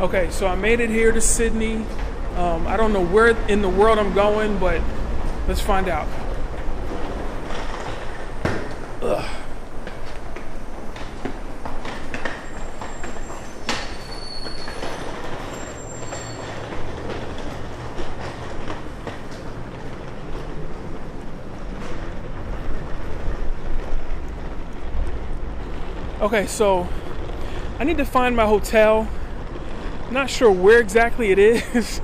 Okay, so I made it here to Sydney. I don't know where in the world I'm going, but let's find out. Ugh. Okay, so I need to find my hotel. Not sure where exactly it is,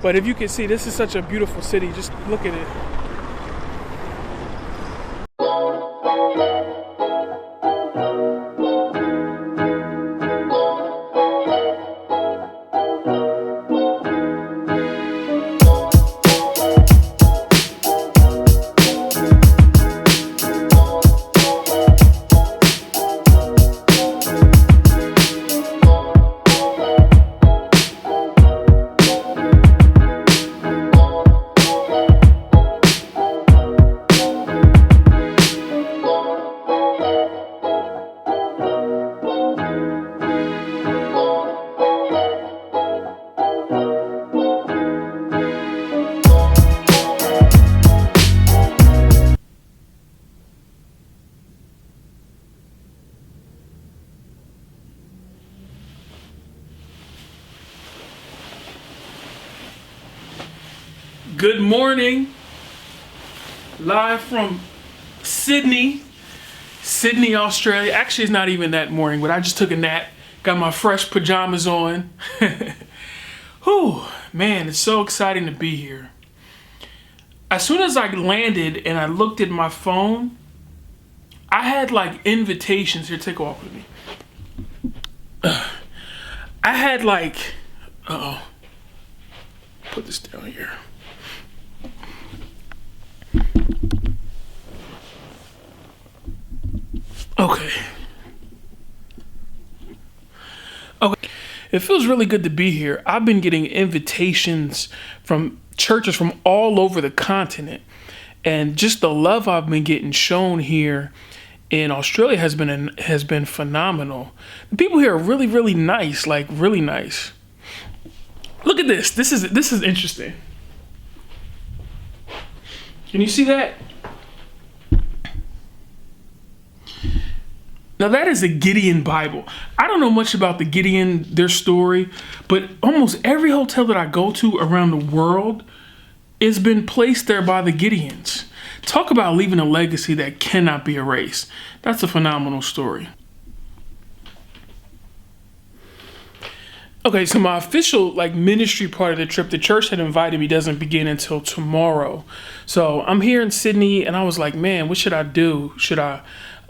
but if you can see, this is such a beautiful city. Just look at it. Good morning, live from Sydney, Australia. Actually, it's not even that morning, but I just took a nap, got my fresh pajamas on. Whew, man, it's so exciting to be here. As soon as I landed and I looked at my phone, I had like invitations. Here, take a walk with me. I had like, put this down here. Okay. It feels really good to be here. I've been getting invitations from churches from all over the continent. And just the love I've been getting shown here in Australia has been phenomenal. The people here are really, really nice, like really nice. Look at this. This is interesting. Can you see that? Now that is a Gideon Bible. I don't know much about the Gideon, their story, but almost every hotel that I go to around the world has been placed there by the Gideons. Talk about leaving a legacy that cannot be erased. That's a phenomenal story. Okay, so my official ministry part of the trip, the church had invited me, doesn't begin until tomorrow. So I'm here in Sydney and I was like, man, what should I do?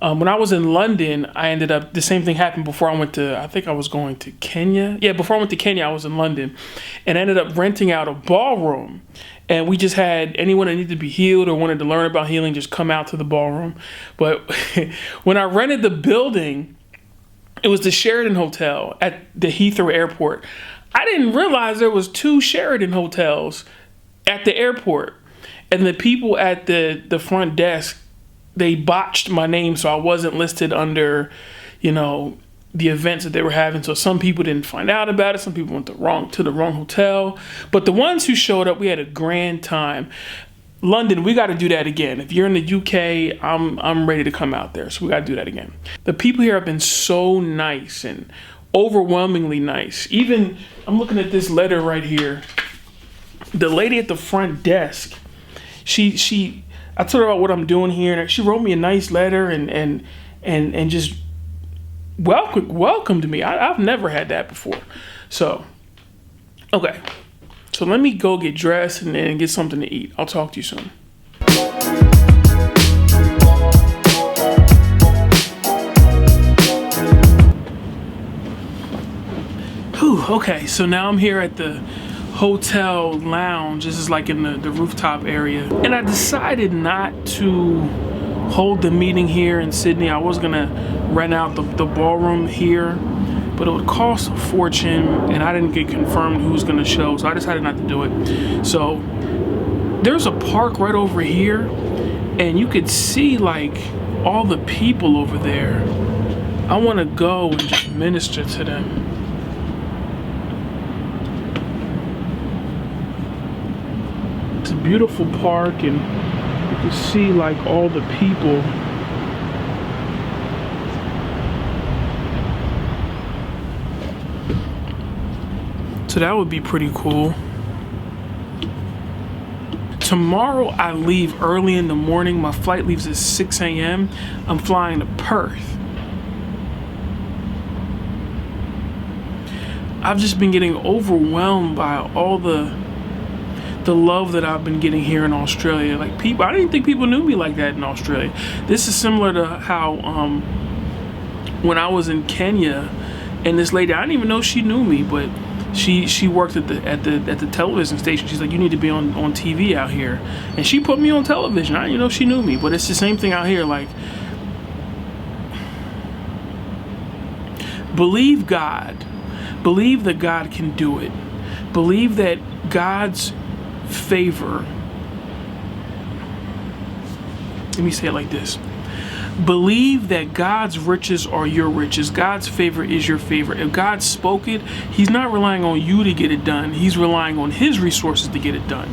When I was in London, I ended up, the same thing happened before I went to, I think I was going to Kenya. Yeah, before I went to Kenya, I was in London and I ended up renting out a ballroom. And we just had anyone that needed to be healed or wanted to learn about healing just come out to the ballroom. But when I rented the building, it was the Sheraton Hotel at the Heathrow Airport. I didn't realize there was 2 Sheraton hotels at the airport. And the people at the front desk, they botched my name, so I wasn't listed under, the events that they were having. So some people didn't find out about it. Some people went to the wrong hotel. But the ones who showed up, we had a grand time. London, we got to do that again. If you're in the UK, I'm ready to come out there. So we got to do that again. The people here have been so nice and overwhelmingly nice. Even, I'm looking at this letter right here. The lady at the front desk, I told her about what I'm doing here, and she wrote me a nice letter and just welcomed me. I've never had that before. So, okay. So let me go get dressed and get something to eat. I'll talk to you soon. Whew, okay, so now I'm here at the hotel lounge. This is like in the rooftop area. And I decided not to hold the meeting here in Sydney. I was gonna rent out the ballroom here, but it would cost a fortune, and I didn't get confirmed who's gonna show, so I decided not to do it. So there's a park right over here, and you could see like all the people over there. I want to go and just minister to them. It's a beautiful park, and you can see like all the people. So that would be pretty cool. Tomorrow I leave early in the morning. My flight leaves at 6 a.m. I'm flying to Perth. I've just been getting overwhelmed by all the love that I've been getting here in Australia. Like people, I didn't think people knew me like that in Australia. This is similar to how when I was in Kenya, and this lady, I didn't even know she knew me, but she worked at the television station. She's like, you need to be on TV out here, and she put me on television. I didn't even know she knew me, but it's the same thing out here. Like, believe God. Believe that God can do it. Believe that God's favor. Let me say it like this. Believe that God's riches are your riches. God's favor is your favor. If God spoke it, He's not relying on you to get it done. He's relying on His resources to get it done.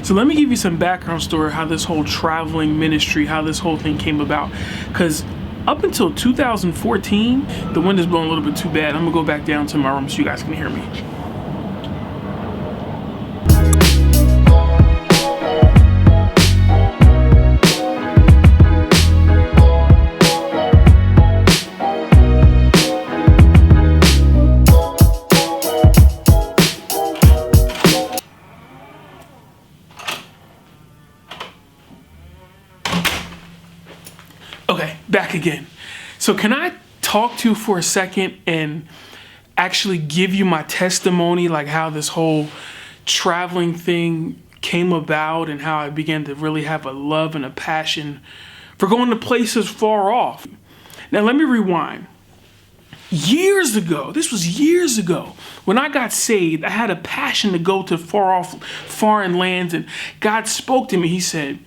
So let me give you some background story how this whole traveling ministry, how this whole thing came about. Because up until 2014, the wind is blowing a little bit too bad. I'm going to go back down to my room so you guys can hear me. Okay, back again. So can I talk to you for a second and actually give you my testimony, like how this whole traveling thing came about and how I began to really have a love and a passion for going to places far off. Now let me rewind. Years ago, this was years ago, when I got saved, I had a passion to go to far off foreign lands, and God spoke to me. He said,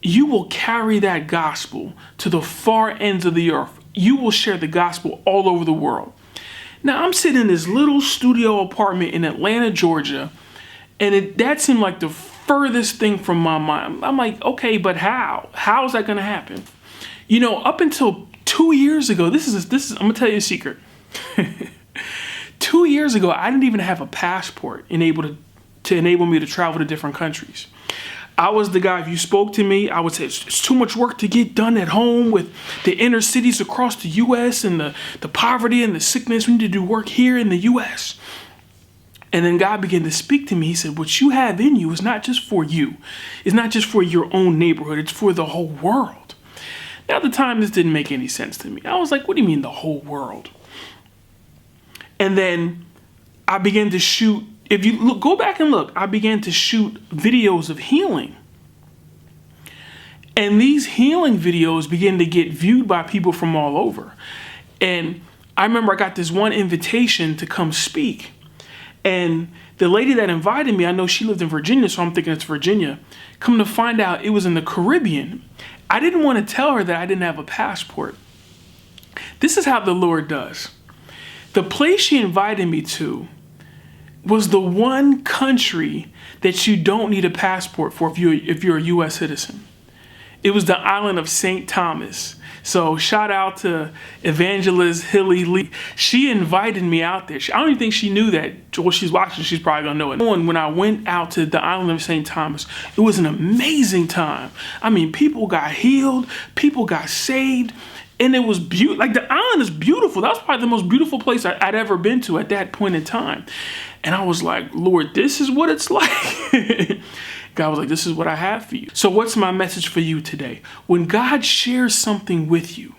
you will carry that gospel to the far ends of the earth. You will share the gospel all over the world. Now, I'm sitting in this little studio apartment in Atlanta, Georgia, and that seemed like the furthest thing from my mind. I'm like, okay, but how? How is that going to happen? You know, up until 2 years ago, this is I'm going to tell you a secret. 2 years ago, I didn't even have a passport to enable me to travel to different countries. I was the guy, if you spoke to me, I would say, it's too much work to get done at home with the inner cities across the U.S. and the poverty and the sickness. We need to do work here in the U.S. And then God began to speak to me. He said, what you have in you is not just for you. It's not just for your own neighborhood. It's for the whole world. Now, at the time, this didn't make any sense to me. I was like, what do you mean the whole world? And then I began to shoot. If you look, go back and look, I began to shoot videos of healing. And these healing videos began to get viewed by people from all over. And I remember I got this one invitation to come speak. And the lady that invited me, I know she lived in Virginia, so I'm thinking it's Virginia. Come to find out, it was in the Caribbean. I didn't want to tell her that I didn't have a passport. This is how the Lord does. The place she invited me to was the one country that you don't need a passport for if you're a U.S. citizen. It was the island of St. Thomas. So shout out to Evangelist Hilly Lee. She invited me out there. I don't even think she knew that. Well, she's watching, she's probably gonna know it. And when I went out to the island of St. Thomas, it was an amazing time. I mean, people got healed, people got saved, and it was beautiful. Like, the island is beautiful. That was probably the most beautiful place I'd ever been to at that point in time. And I was like, Lord, this is what it's like. God was like, this is what I have for you. So what's my message for you today? When God shares something with you,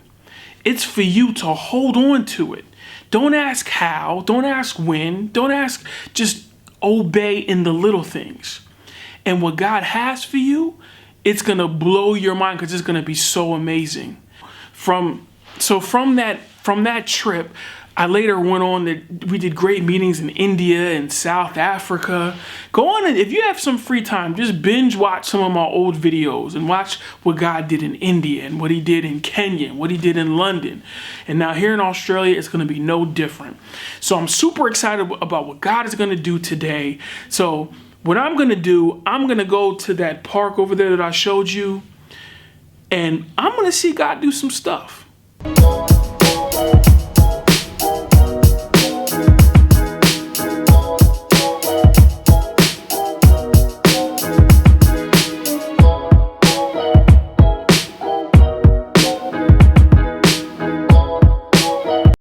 it's for you to hold on to it. Don't ask how, don't ask when, don't ask, just obey in the little things. And what God has for you, it's gonna blow your mind because it's gonna be so amazing. From that trip, I later went on that we did great meetings in India and South Africa. Go on, and if you have some free time, just binge watch some of my old videos and watch what God did in India and what he did in Kenya and what he did in London. And now here in Australia, it's going to be no different. So I'm super excited about what God is going to do today. So what I'm going to do, I'm going to go to that park over there that I showed you, and I'm going to see God do some stuff.